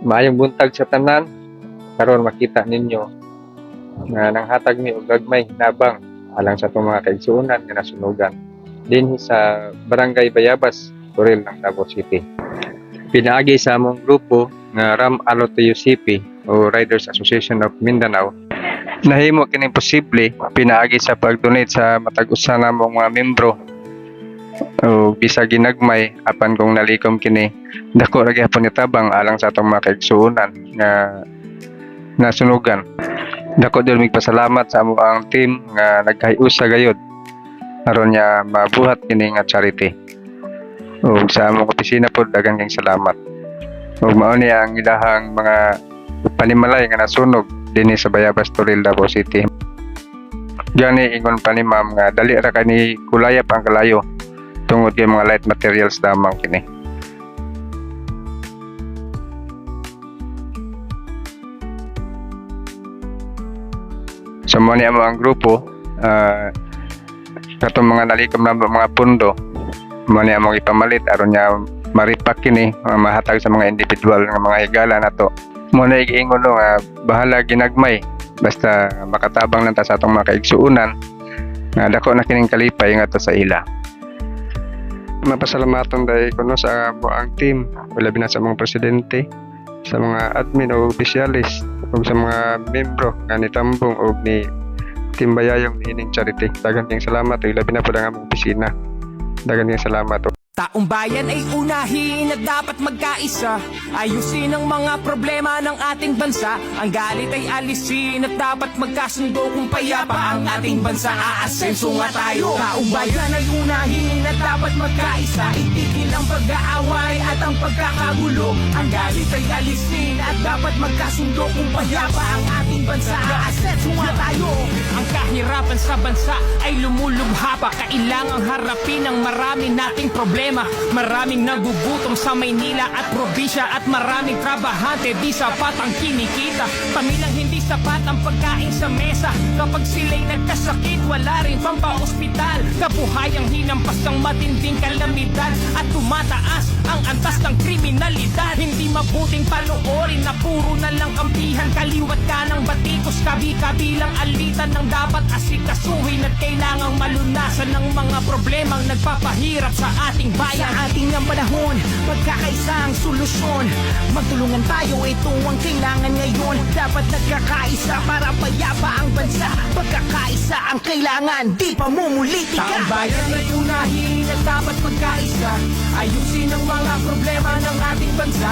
Maayong buntag sa tanan, karon makita ninyo nga nanghatag mi og gagmay hinabang alang sa itong mga kaigsuonan nga nasunugan dinhi sa Barangay Bayabas, Toril ng Davao City. Pinaagi sa among grupo nga Ram Alote UCP o Riders Association of Mindanao, nahimo kining posible pinaagi sa pag-donate sa matag usa namong mga membro o bisag ginagmay apan kung nalikom kini dako ra gyapon ni tabang alang sa atong mga kaigsuonan nga nasunugan. Dako din migpasalamat sa amo ang team nga nagkahiusa gayud aron niya mabuhat kini nga charity. Ug sa among opisina pod daghang kayong salamat. Ug mao ni ang ilahang mga panimalay nga nasunog dinhi sa Bayabas, Toril, Davao City. Gani ingon pa ni ma'am nga dali ra kani kulayap ang kalayo tungod kay mga light materials lamang kini. So mo ni amo ang grupo katong mga nalikom na mga pundo mo ni among ipamalit aron niya maripak kini mahatag sa mga individual nga mga higala nato. Mo na iingon nga bahala ginagmay basta makatabang lang ta sa atong mga kaigsuonan nga dako na kining kalipay nga to sa ila. Mapasalamaton dahil kuno sa buang team, labi na sa mga presidente, sa mga admin o opisyalis, o sa mga membro nga ni Tambong o ni Team Bayayong ni ining charity. Dagan kayong salamat o labi na po ang among opisina. Dagan kayong salamat o. Taong bayan ay unahin at dapat magkaisa. Ayusin ang mga problema ng ating bansa. Ang galit ay alisin at dapat magkasundo kung payapa ang ating bansa. Aasenso nga tayo. Taong bayan ay unahin at dapat magkaisa. Itigil ang pag-aaway at ang pagkakagulo. Ang galit ay alisin at dapat magkasundo kung payapa ang ating bansa. Aasenso nga tayo. Ang kahirapan sa bansa ay lumulubha pa. Kailangang harapin ang marami nating problema. Maraming nagugutom sa Maynila at probinsya at maraming trabahante di sapat ang kinikita. Pamilyang hindi sapat ang pagkain sa mesa. Kapag sila'y nagkasakit, wala rin pampa-ospital. Kabuhayang hinampas ng matinding kalamidad at tumataas ang antas ng kriminalidad. Hindi mabuting panoorin na puro na lang kampihan. Kaliwat ka ng batikos, kabi-kabilang alitan ng dapat asikasuhin at kailangang malunasan ng mga problemang nagpapahirap sa ating bayan. Sa ating ng panahon, magkakaisa ang solusyon. Magtulungan tayo, ito ang kailangan ngayon. Dapat nagkakaisa para payapa ang bansa. Pagkakaisa ang kailangan, di pamumulitika. Taong bayan ay unahin at dapat magkaisa. Ayusin ang mga problema ng ating bansa.